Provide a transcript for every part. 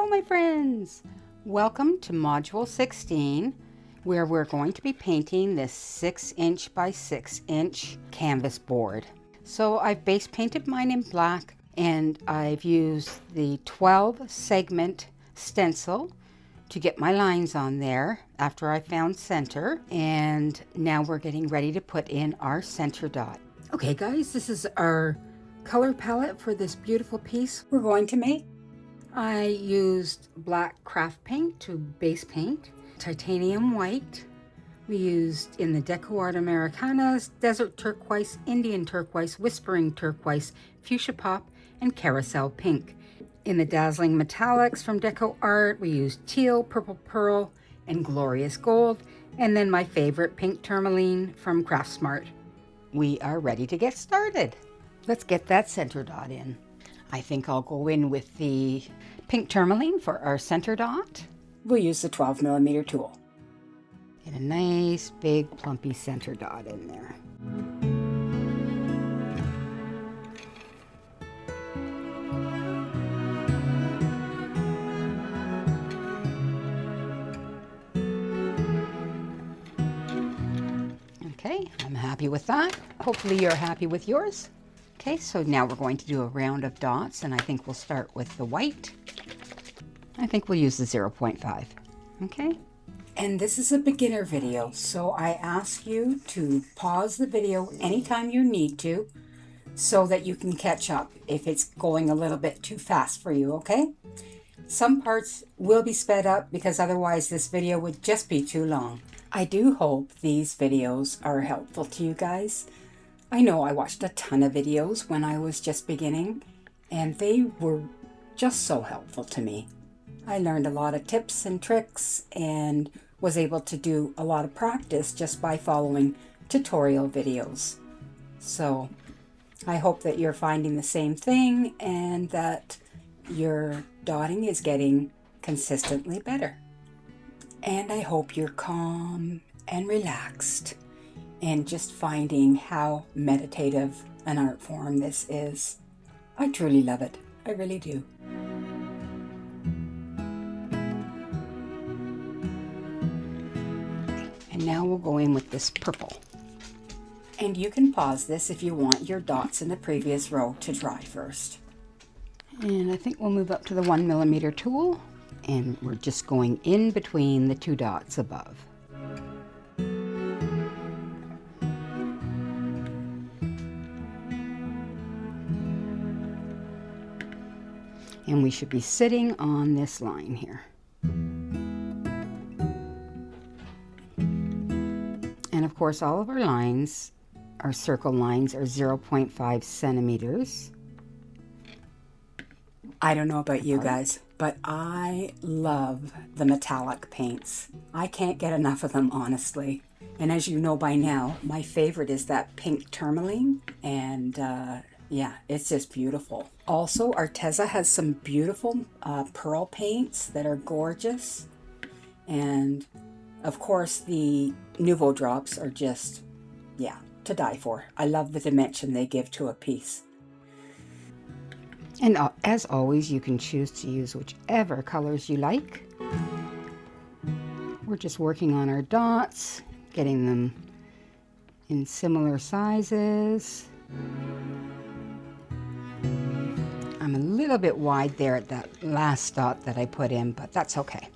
my friends! Welcome to Module 16, where we're going to be painting this 6" by 6" canvas board. So I've base painted mine in black, and I've used the 12 segment stencil to get my lines on there after I found center. And now we're getting ready to put in our center dot. Okay guys, this is our color palette for this beautiful piece we're going to make. I used black craft paint to base paint, titanium white. We used in the Deco Art Americanas, desert turquoise, Indian turquoise, whispering turquoise, fuchsia pop, and carousel pink. In the dazzling metallics from Deco Art, we used teal, purple pearl, and glorious gold. And then my favorite, pink tourmaline from Craft Smart. We are ready to get started. Let's get that center dot in. I think I'll go in with the pink tourmaline for our center dot. We'll use the 12mm tool. Get a nice big plumpy center dot in there. Okay, I'm happy with that. Hopefully you're happy with yours. Okay, so now we're going to do a round of dots, and I think we'll start with the white. I think we'll use the 0.5. Okay. And this is a beginner video, so I ask you to pause the video anytime you need to so that you can catch up if it's going a little bit too fast for you, okay? Some parts will be sped up because otherwise this video would just be too long. I do hope these videos are helpful to you guys. I know I watched a ton of videos when I was just beginning, and they were just so helpful to me. I learned a lot of tips and tricks and was able to do a lot of practice just by following tutorial videos. So I hope that you're finding the same thing and that your dotting is getting consistently better. And I hope you're calm and relaxed and just finding how meditative an art form this is. I truly love it. I really do. And now we'll go in with this purple. And you can pause this if you want your dots in the previous row to dry first. And I think we'll move up to the 1mm tool, and we're just going in between the two dots above. And we should be sitting on this line here. And of course, all of our lines, our circle lines, are 0.5 centimeters. I don't know about you guys, but I love the metallic paints. I can't get enough of them, honestly. And as you know by now, my favorite is that pink tourmaline, and yeah, it's just beautiful. Also, Arteza has some beautiful pearl paints that are gorgeous. And of course, the Nouveau drops are just, yeah, to die for. I love the dimension they give to a piece. And as always, you can choose to use whichever colors you like. We're just working on our dots, getting them in similar sizes. I'm a little bit wide there at that last dot that I put in, but that's okay.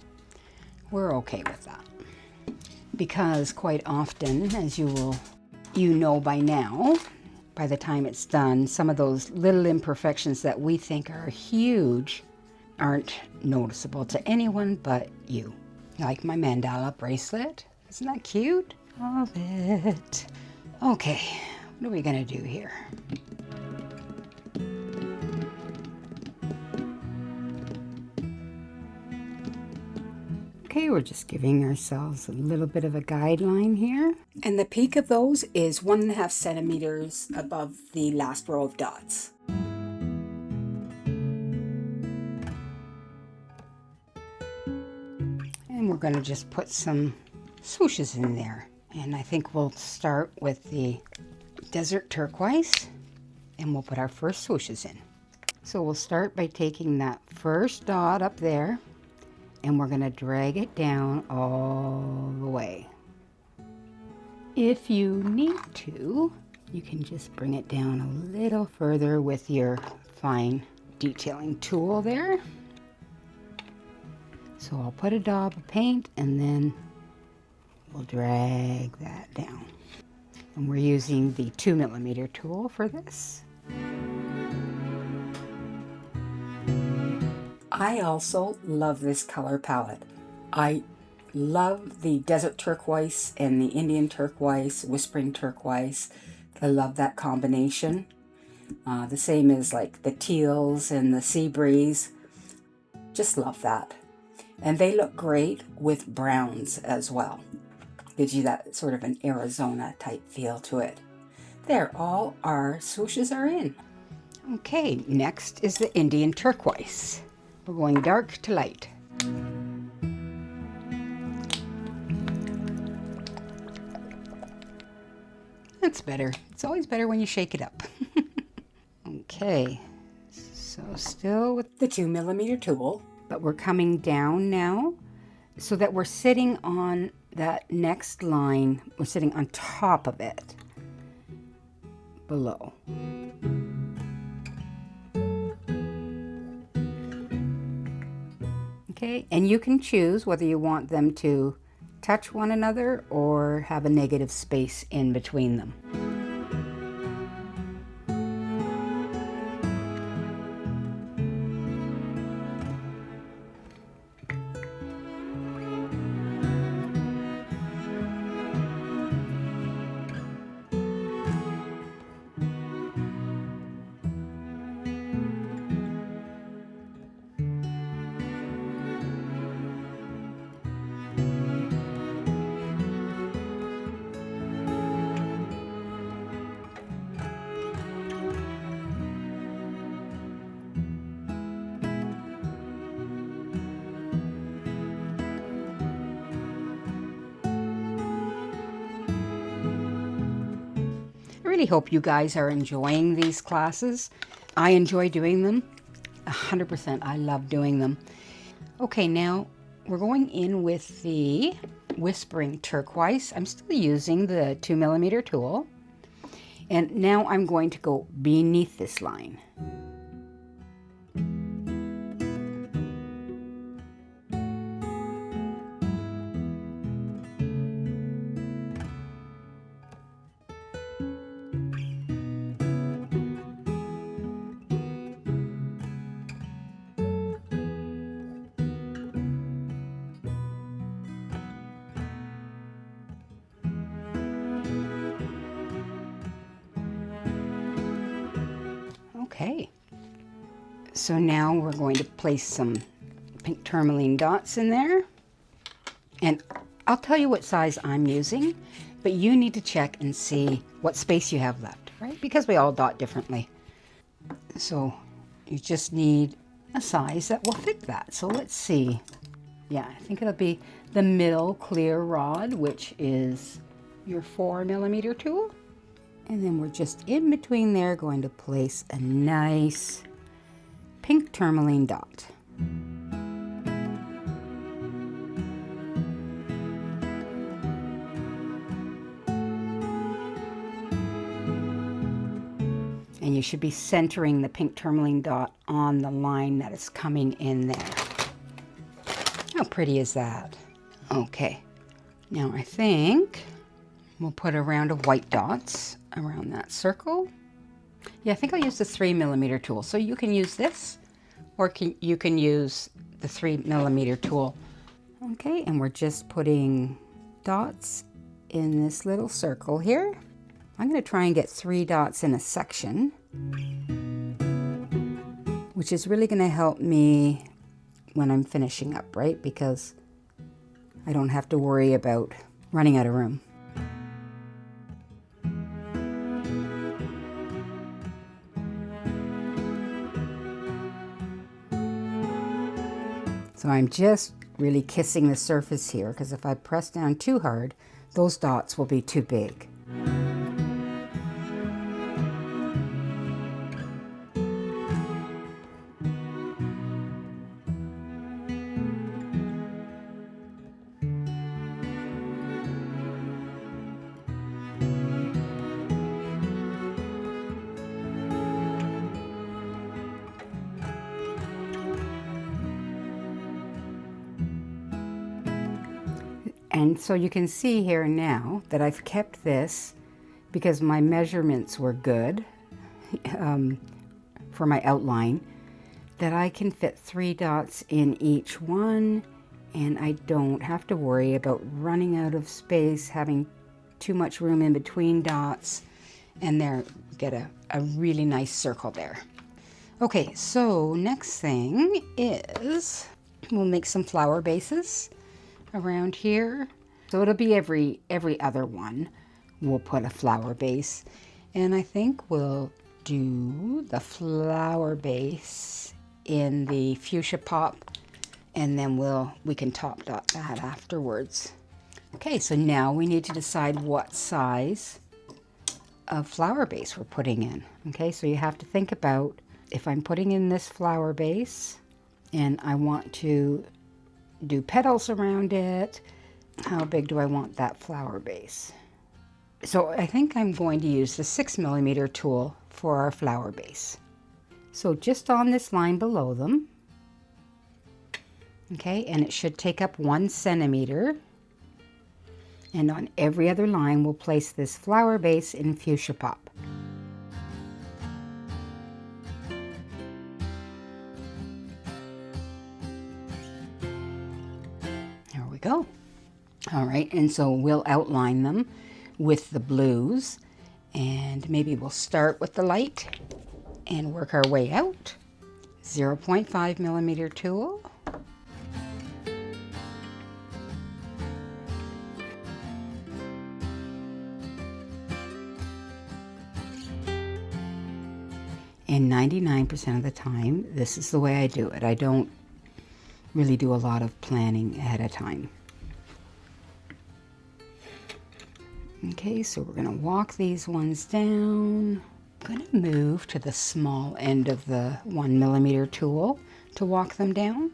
We're okay with that. Because quite often, as you know by now, by the time it's done, some of those little imperfections that we think are huge aren't noticeable to anyone but you. Like my mandala bracelet. Isn't that cute? Love it. Okay, what are we gonna do here? Okay, we're just giving ourselves a little bit of a guideline here. And the peak of those is 1.5 centimeters above the last row of dots. And we're going to just put some swooshes in there. And I think we'll start with the desert turquoise, and we'll put our first swooshes in. So we'll start by taking that first dot up there and we're going to drag it down all the way. If you need to, you can just bring it down a little further with your fine detailing tool there. So I'll put a dab of paint and then we'll drag that down. And we're using the 2mm tool for this. I also love this color palette. I love the desert turquoise and the Indian turquoise, whispering turquoise. I love that combination. The same as like the teals and the sea breeze. Just love that. And they look great with browns as well. Gives you that sort of an Arizona type feel to it. There, all our swooshes are in. Okay, next is the Indian turquoise. We're going dark to light. That's better. It's always better when you shake it up. Okay, so still with The 2mm tool. but we're coming down now so that we're sitting on that next line. We're sitting on top of it below. Okay, and you can choose whether you want them to touch one another or have a negative space in between them. I really hope you guys are enjoying these classes. I enjoy doing them. 100%. I love doing them. Okay, now we're going in with the whispering turquoise. I'm still using the 2mm tool. And now I'm going to go beneath this line. Okay, so now we're going to place some pink tourmaline dots in there. And I'll tell you what size I'm using, but you need to check and see what space you have left, right? Because we all dot differently. So you just need a size that will fit that. So let's see. Yeah, I think it'll be the middle clear rod, which is your 4mm tool. And then we're just in between there going to place a nice pink tourmaline dot. And you should be centering the pink tourmaline dot on the line that is coming in there. How pretty is that? Okay, now I think we'll put a round of white dots around that circle. Yeah, I think I'll use the 3mm tool. So you can use this, or you can use the 3mm tool. Okay, and we're just putting dots in this little circle here. I'm going to try and get 3 dots in a section, which is really going to help me when I'm finishing up, right? Because I don't have to worry about running out of room. So I'm just really kissing the surface here, because if I press down too hard, those dots will be too big. And so you can see here now that I've kept this because my measurements were good for my outline, that I can fit 3 dots in each one, and I don't have to worry about running out of space, having too much room in between dots, and there get a really nice circle there. Okay, so next thing is we'll make some flower bases around here. So it'll be every other one we'll put a flower base, and I think we'll do the flower base in the fuchsia pop, and then we can top dot that afterwards. Okay, so now we need to decide what size of flower base we're putting in. Okay, so you have to think about, if I'm putting in this flower base and I want to do petals around it, how big do I want that flower base? So I think I'm going to use the 6mm tool for our flower base. So just on this line below them, okay, and it should take up 1 centimeter. And on every other line, we'll place this flower base in fuchsia pop. There we go. All right, and so we'll outline them with the blues, and maybe we'll start with the light and work our way out. 0.5mm tool. And 99% of the time, this is the way I do it. I don't really do a lot of planning ahead of time. Okay, so we're gonna walk these ones down. I'm gonna move to the small end of the 1mm tool to walk them down.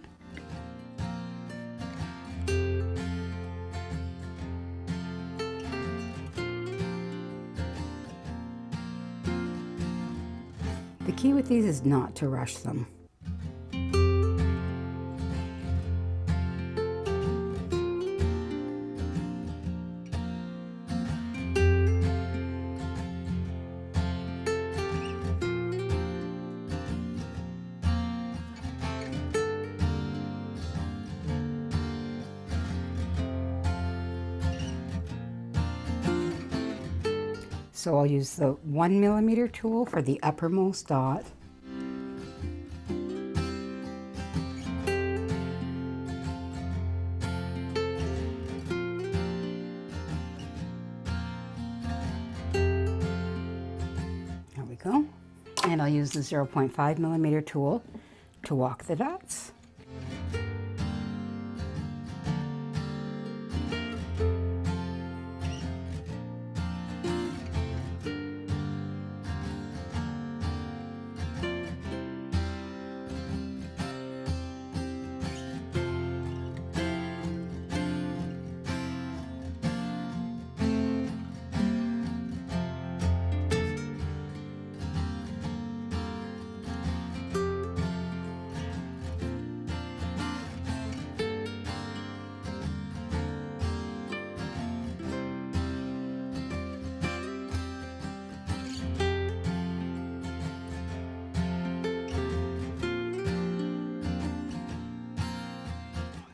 The key with these is not to rush them. So I'll use the 1mm tool for the uppermost dot. There we go. And I'll use the 0.5mm tool to walk the dots.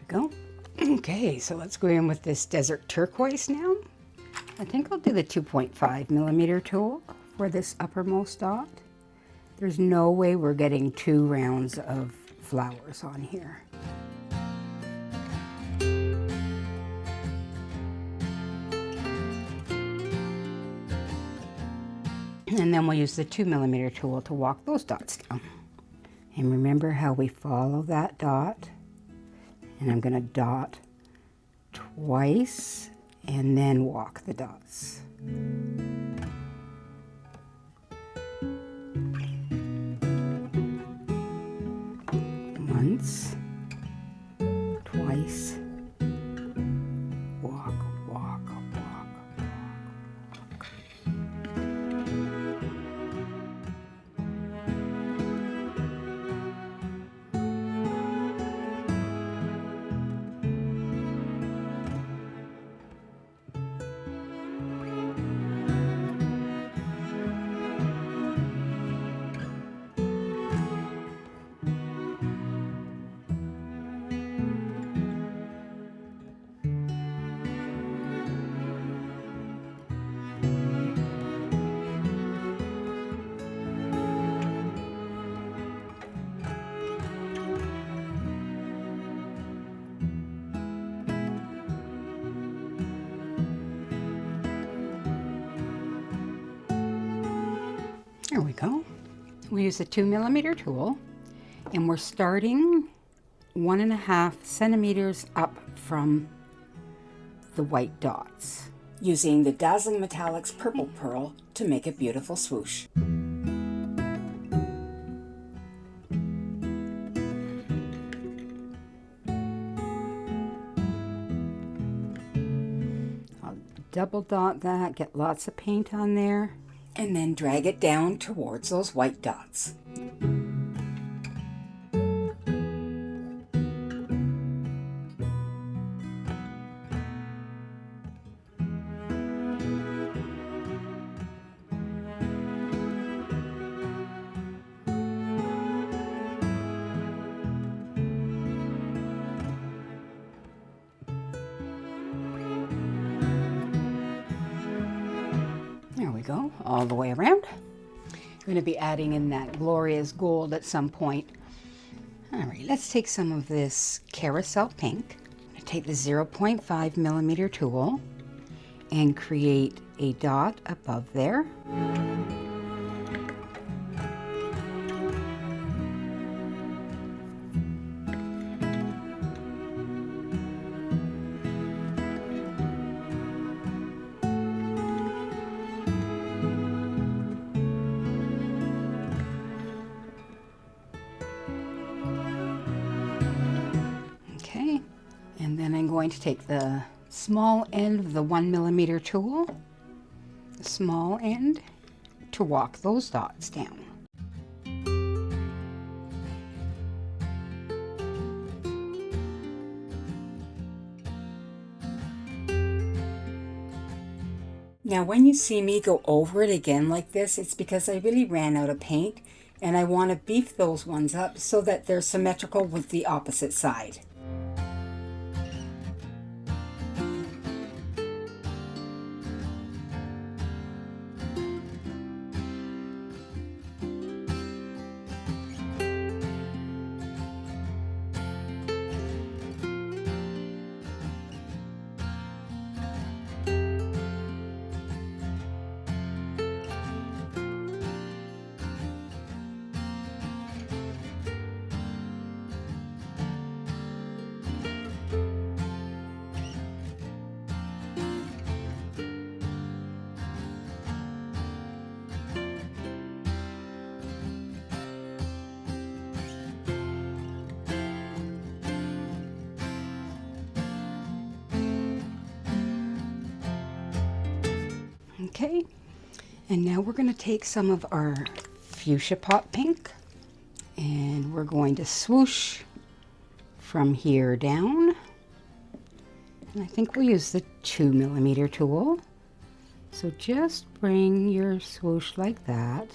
Go. Okay, so let's go in with this desert turquoise now. I think I'll do the 2.5mm tool for this uppermost dot. There's no way we're getting 2 rounds of flowers on here. And then we'll use the 2mm tool to walk those dots down. And remember how we follow that dot. And I'm going to dot twice and then walk the dots. Once, twice, walk, walk, walk, walk. There we go. We use a 2mm tool, and we're starting 1.5 centimeters up from the white dots, using the Dazzling Metallics Purple Pearl to make a beautiful swoosh. I'll double dot that, get lots of paint on there, and then drag it down towards those white dots. There we go, all the way around. We're going to be adding in that glorious gold at some point. All right, let's take some of this carousel pink. I'm going to take the 0.5mm tool and create a dot above there. Okay, and then I'm going to take the small end of the 1mm tool, the small end, to walk those dots down. Now when you see me go over it again like this, it's because I really ran out of paint and I want to beef those ones up so that they're symmetrical with the opposite side. Okay, and now we're going to take some of our fuchsia pot pink and we're going to swoosh from here down. And I think we'll use the 2mm tool. So just bring your swoosh like that.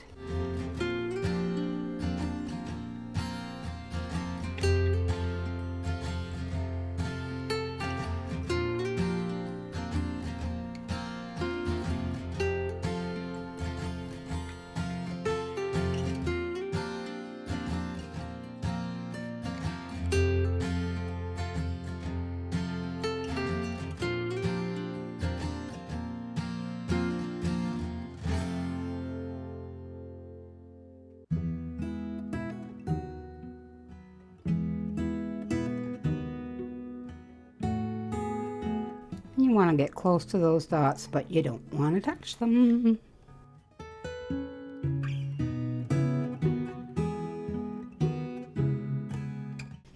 You want to get close to those dots, but you don't want to touch them.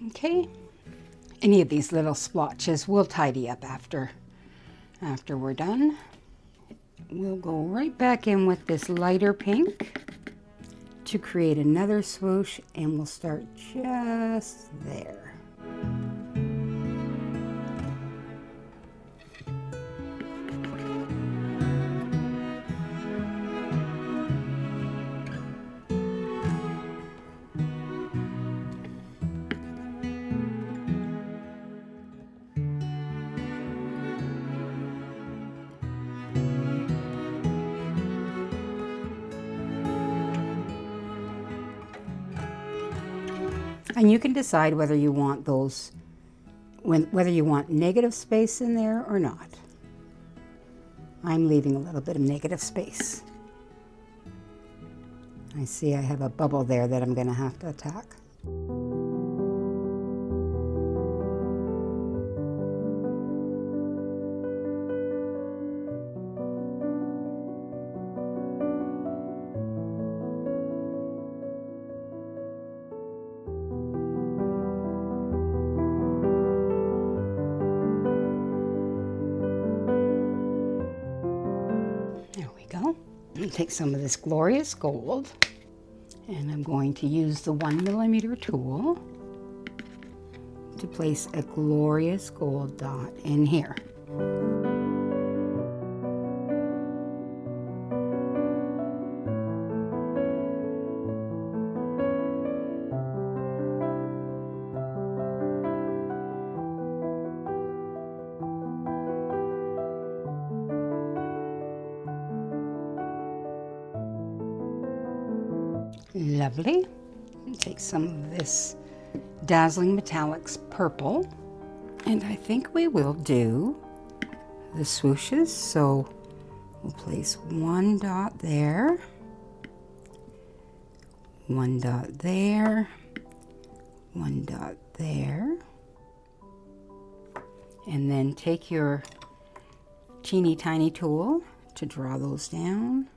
Okay, any of these little splotches we'll tidy up after we're done. We'll go right back in with this lighter pink to create another swoosh, and we'll start just there. And you can decide whether you want those, whether you want negative space in there or not. I'm leaving a little bit of negative space. I see I have a bubble there that I'm going to have to attack. There we go. I'll take some of this glorious gold, and I'm going to use the 1mm tool to place a glorious gold dot in here. Lovely. Take some of this Dazzling Metallics purple, and I think we will do the swooshes. So we'll place one dot there, one dot there, one dot there, and then take your teeny tiny tool to draw those down.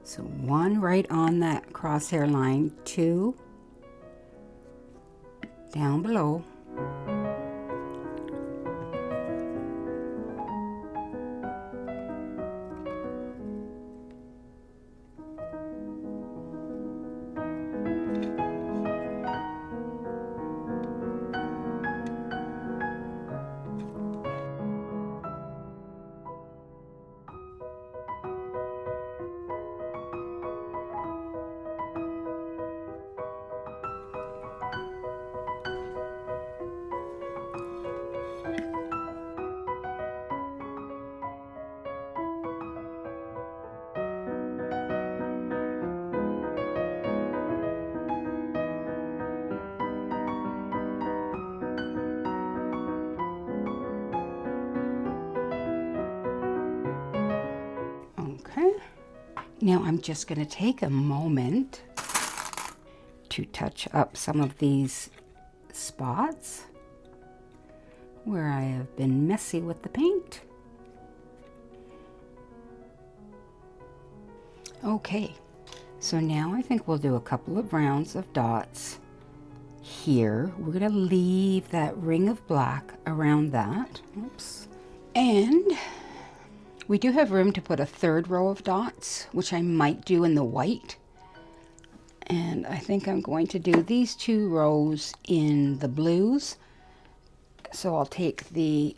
So one right on that crosshair line, two down below, okay. Now I'm just going to take a moment to touch up some of these spots where I have been messy with the paint. Okay, so now I think we'll do a couple of rounds of dots here. We're going to leave that ring of black around that. Oops. And we do have room to put a third row of dots, which I might do in the white. And I think I'm going to do these 2 rows in the blues. So I'll take the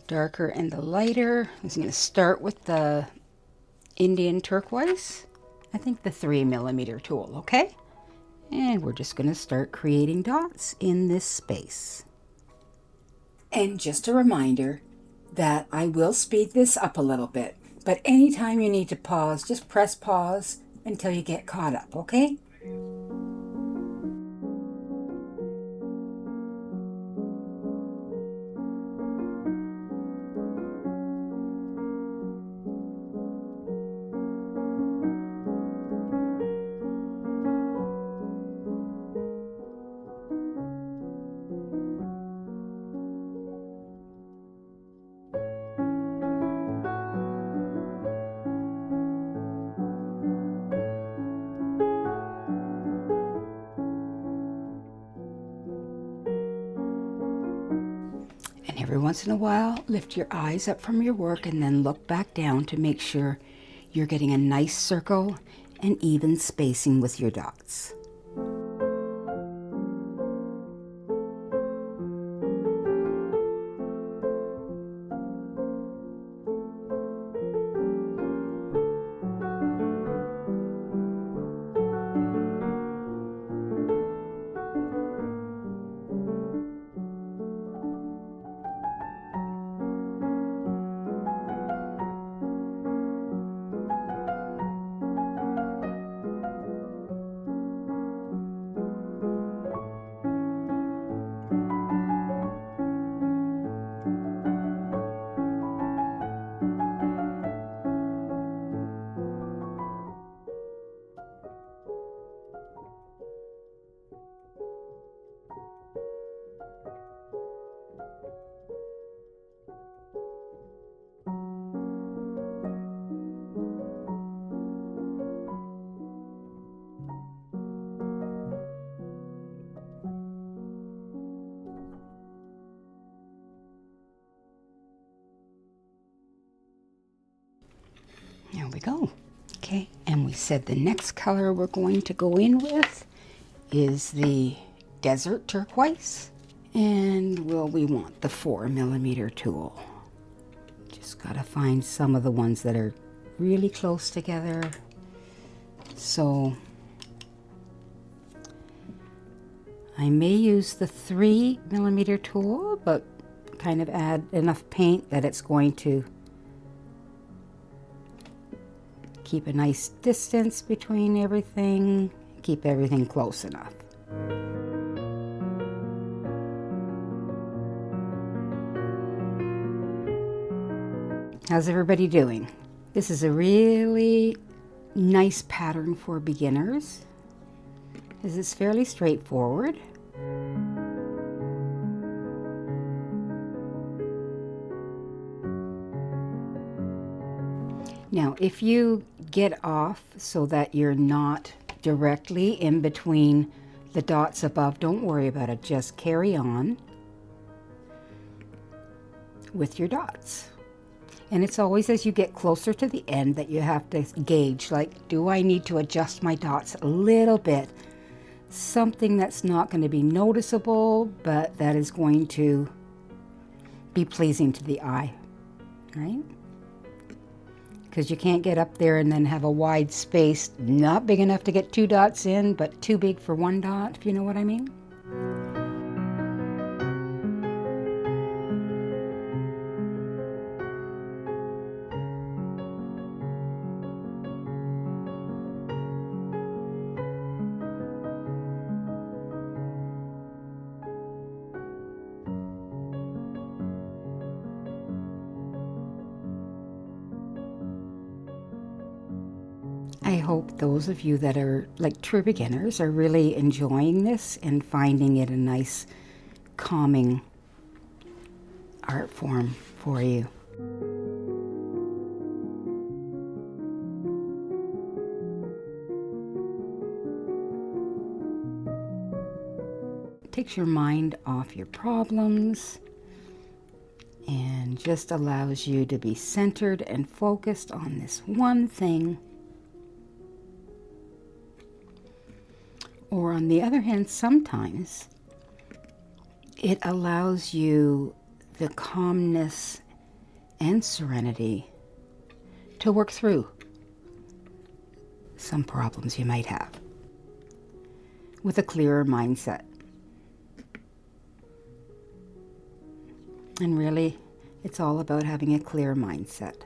darker and the lighter. I'm going to start with the Indian turquoise. I think the 3mm tool, okay? And we're just going to start creating dots in this space. And just a reminder that I will speed this up a little bit, but anytime you need to pause, just press pause until you get caught up, okay? Every once in a while, lift your eyes up from your work and then look back down to make sure you're getting a nice circle and even spacing with your dots. we go. Okay, and we said the next color we're going to go in with is the desert turquoise. And we want the 4mm tool. Just gotta find some of the ones that are really close together. So I may use the 3mm tool, but kind of add enough paint that it's going to keep a nice distance between everything, keep everything close enough. How's everybody doing? This is a really nice pattern for beginners, as it's fairly straightforward. Now, if you get off so that you're not directly in between the dots above, don't worry about it. Just carry on with your dots. And it's always as you get closer to the end that you have to gauge, like, do I need to adjust my dots a little bit? Something that's not going to be noticeable, but that is going to be pleasing to the eye, right? Because you can't get up there and then have a wide space, not big enough to get 2 dots in, but too big for 1 dot, if you know what I mean. I hope those of you that are like true beginners are really enjoying this and finding it a nice, calming art form for you. It takes your mind off your problems and just allows you to be centered and focused on this one thing. Or on the other hand, sometimes it allows you the calmness and serenity to work through some problems you might have with a clearer mindset. And really, it's all about having a clear mindset.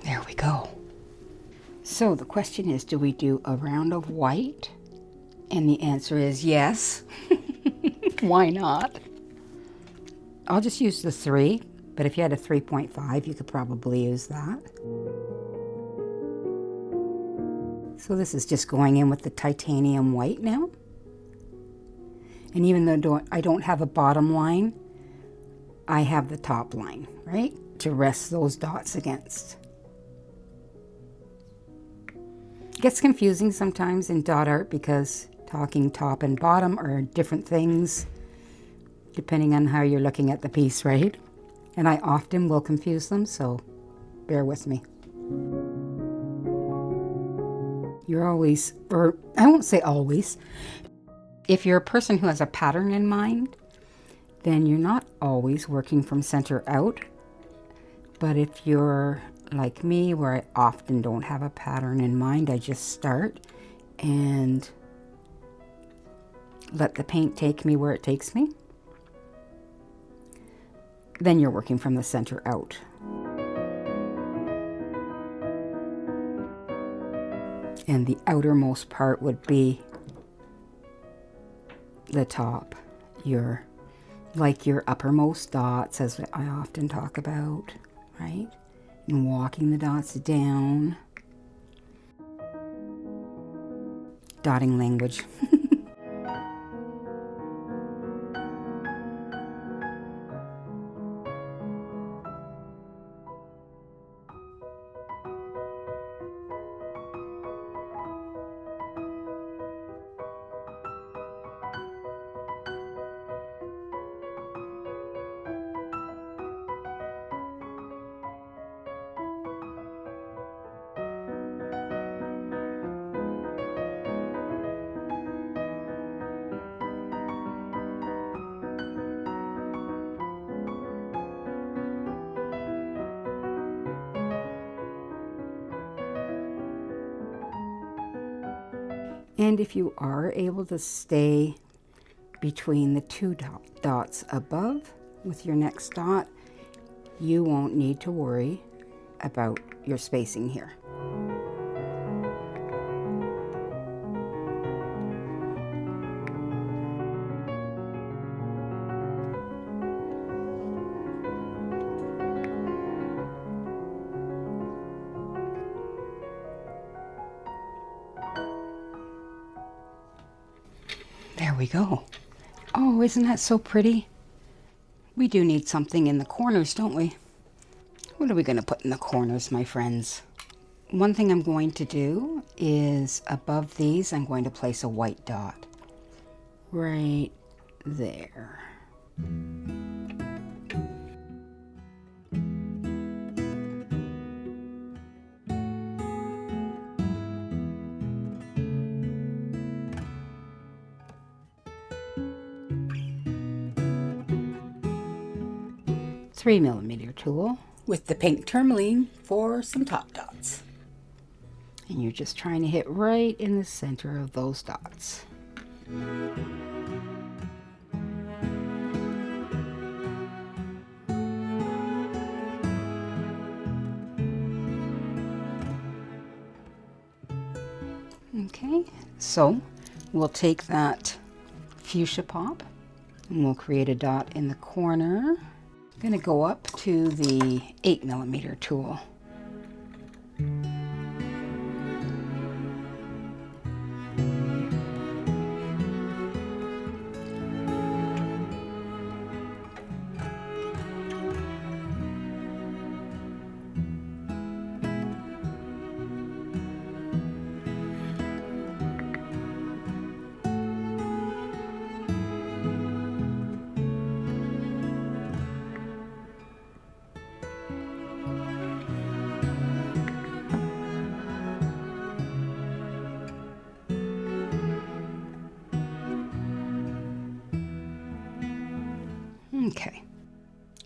There we go. So the question is, do we do a round of white? And the answer is yes. Why not? I'll just use the 3, but if you had a 3.5, you could probably use that. So this is just going in with the titanium white now. And even though I don't have a bottom line, I have the top line, right? To rest those dots against. It gets confusing sometimes in dot art because talking top and bottom are different things depending on how you're looking at the piece, right? And I often will confuse them, so bear with me. You're always, or I won't say always, if you're a person who has a pattern in mind, then you're not always working from center out. But if you're like me, where I often don't have a pattern in mind, I just start and let the paint take me where it takes me, then you're working from the center out. And the outermost part would be the top, your uppermost dots, as I often talk about, right? And walking the dots down. Dotting language. And if you are able to stay between the two dots above with your next dot, you won't need to worry about your spacing here. There we go. Oh, isn't that so pretty? We do need something in the corners, don't we? What are we going to put in the corners, my friends? One thing I'm going to do is above these, I'm going to place a white dot right there. .3mm tool With the pink tourmaline for some top dots. and you're just trying to hit right in the center of those dots. Okay, so we'll take that fuchsia pop and we'll create a dot in the corner. I'm going to go up to the 8mm tool.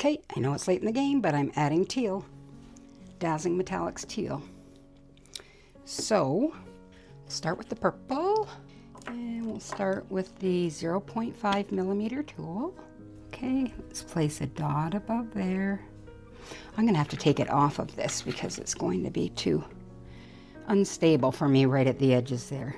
Okay, I know it's late in the game, but I'm adding teal. Dazzling Metallics teal. So, start with the purple, and we'll start with the 0.5mm tool. Okay, let's place a dot above there. I'm gonna have to take it off of this because it's going to be too unstable for me right at the edges there.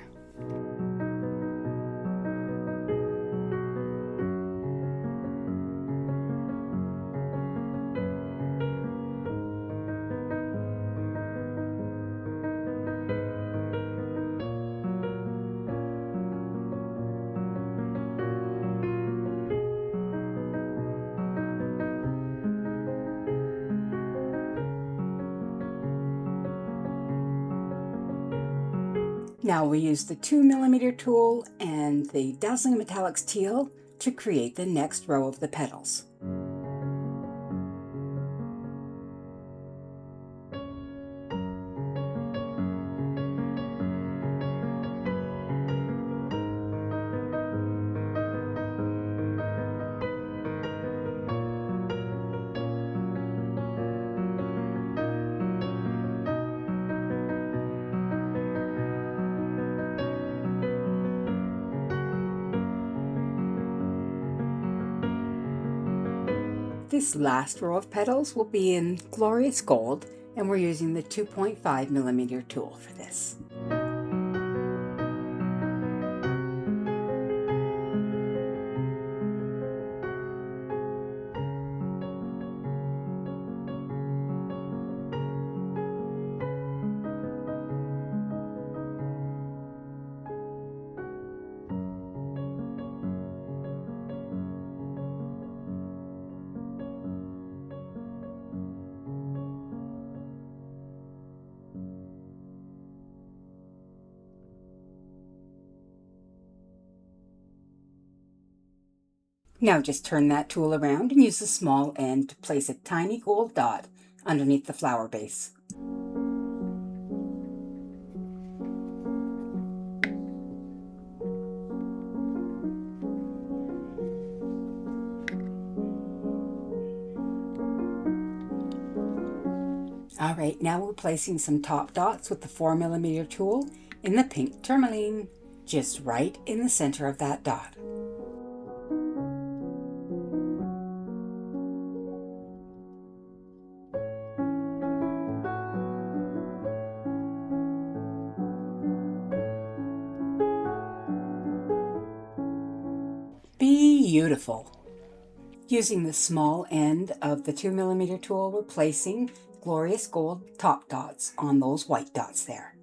Now we use the 2mm tool and the Dazzling Metallics teal to create the next row of the petals. This last row of petals will be in Glorious Gold, and we're using the 2.5mm tool for this. Now just turn that tool around and use the small end to place a tiny gold dot underneath the flower base. Alright, now we're placing some top dots with the 4mm tool in the pink tourmaline. just right in the center of that dot. Beautiful. Using the small end of the 2mm tool, we're placing glorious gold top dots on those white dots there,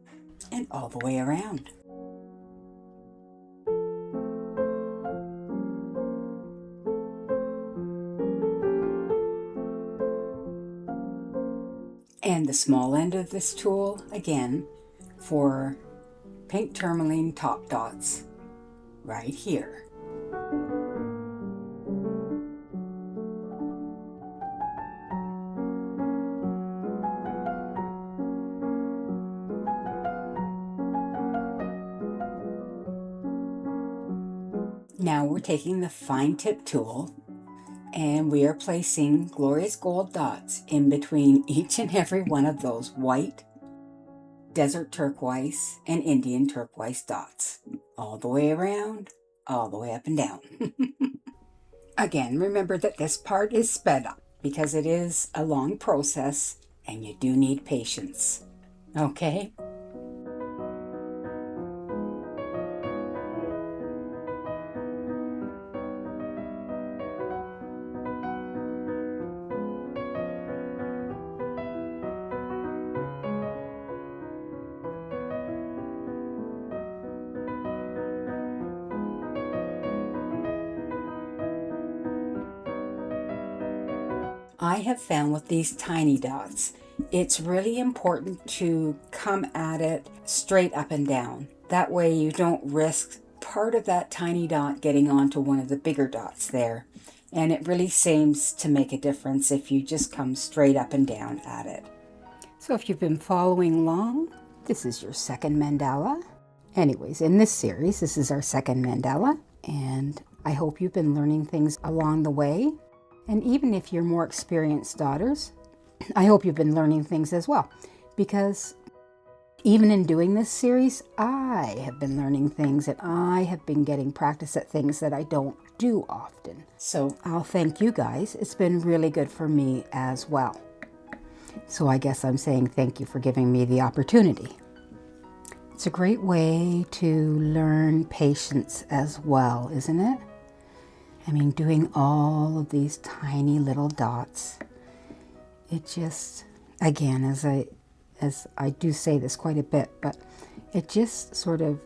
and all the way around. And the small end of this tool, again, for pink tourmaline top dots right here. Now we're taking the fine tip tool and we are placing glorious gold dots in between each and every one of those white, desert turquoise, and Indian turquoise dots. All the way around, all the way up and down. Again, remember that this part is sped up because it is a long process and you do need patience. Okay? I have found with these tiny dots, it's really important to come at it straight up and down. That way you don't risk part of that tiny dot getting onto one of the bigger dots there. And it really seems to make a difference if you just come straight up and down at it. So if you've been following along, this is your second mandala. Anyways, in this series, this is our second mandala, and I hope you've been learning things along the way. And even if you're more experienced daughters, I hope you've been learning things as well. Because even in doing this series, I have been learning things and I have been getting practice at things that I don't do often. So I'll thank you guys. It's been really good for me as well. So I guess I'm saying thank you for giving me the opportunity. It's a great way to learn patience as well, isn't it? I mean, doing all of these tiny little dots, it just, again, as I do say this quite a bit, but it just sort of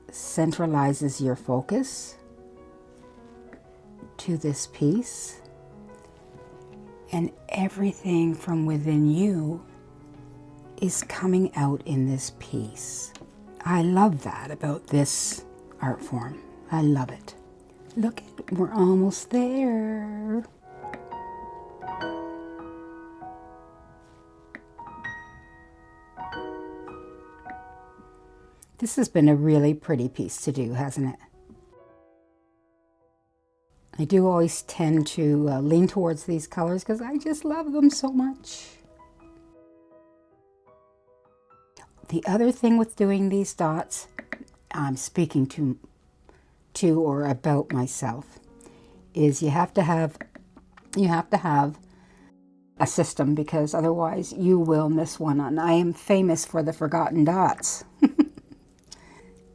centralizes your focus to this piece, and everything from within you is coming out in this piece. I love that about this art form. I love it. Look, we're almost there. This has been a really pretty piece to do, hasn't it? I do always tend to lean towards these colors because I just love them so much. The other thing with doing these dots, I'm speaking to or about myself, is you have to have a system, because otherwise you will miss one. And I am famous for the forgotten dots.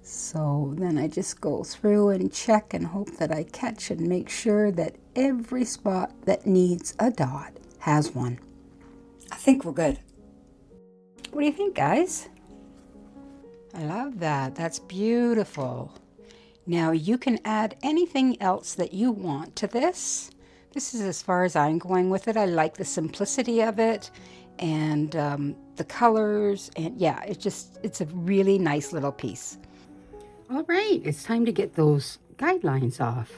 So then I just go through and check and hope that I catch and make sure that every spot that needs a dot has one. I think we're good. What do you think, guys? I love that. That's beautiful. Now you can add anything else that you want to this. This is as far as I'm going with it. I like the simplicity of it and the colors, and yeah, it's a really nice little piece. All right, it's time to get those guidelines off.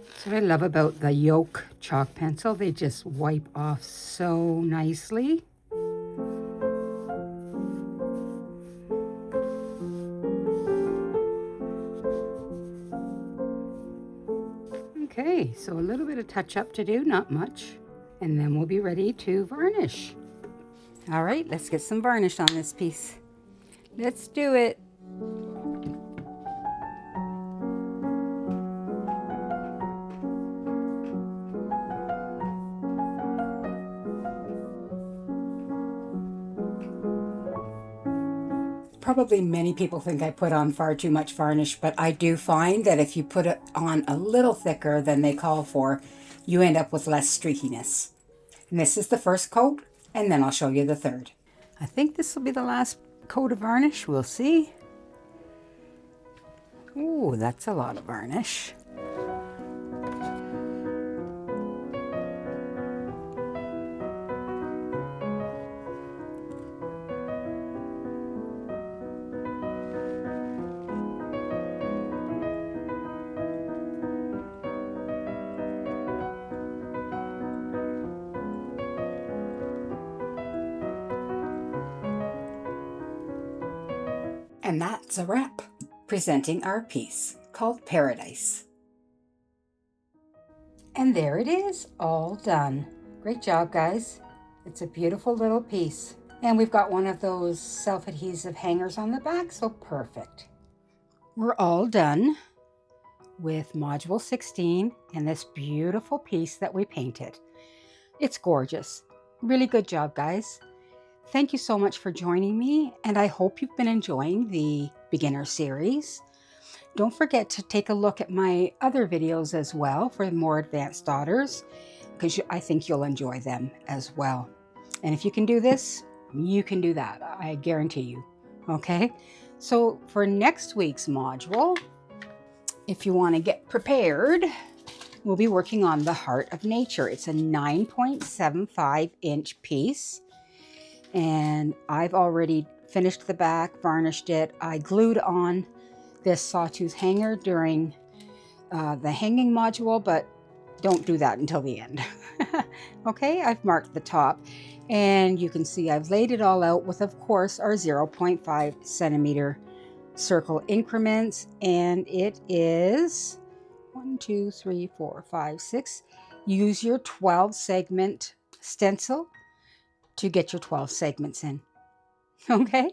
That's what I love about the Yoke chalk pencil. They just wipe off so nicely. Okay, so a little bit of touch up to do, not much, and then we'll be ready to varnish. All right, let's get some varnish on this piece. Let's do it. Probably many people think I put on far too much varnish, but I do find that if you put it on a little thicker than they call for, you end up with less streakiness. And this is the first coat, and then I'll show you the third. I think this will be the last coat of varnish. We'll see. Ooh, that's a lot of varnish. And that's a wrap, presenting our piece called Paradise. And there it is, all done. Great job, guys. It's a beautiful little piece. And we've got one of those self-adhesive hangers on the back, so perfect. We're all done with Module 16 and this beautiful piece that we painted. It's gorgeous. Really good job, guys. Thank you so much for joining me, and I hope you've been enjoying the beginner series. Don't forget to take a look at my other videos as well for more advanced daughters, because I think you'll enjoy them as well. And if you can do this, you can do that. I guarantee you. Okay? So for next week's module, if you want to get prepared, we'll be working on the Heart of Nature. It's a 9.75 inch piece. And I've already finished the back, varnished it. I glued on this sawtooth hanger during the hanging module, but don't do that until the end. Okay, I've marked the top, and you can see I've laid it all out with, of course, our 0.5 centimeter circle increments, and it is 1, 2, 3, 4, 5, 6. Use your 12 segment stencil to get your 12 segments in. Okay?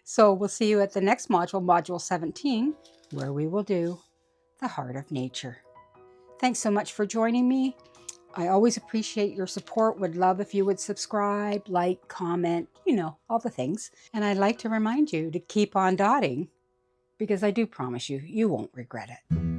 So we'll see you at the next module, Module 17, where we will do the Heart of Nature. Thanks so much for joining me. I always appreciate your support. Would love if you would subscribe, like, comment, all the things. And I'd like to remind you to keep on dotting, because I do promise you, you won't regret it.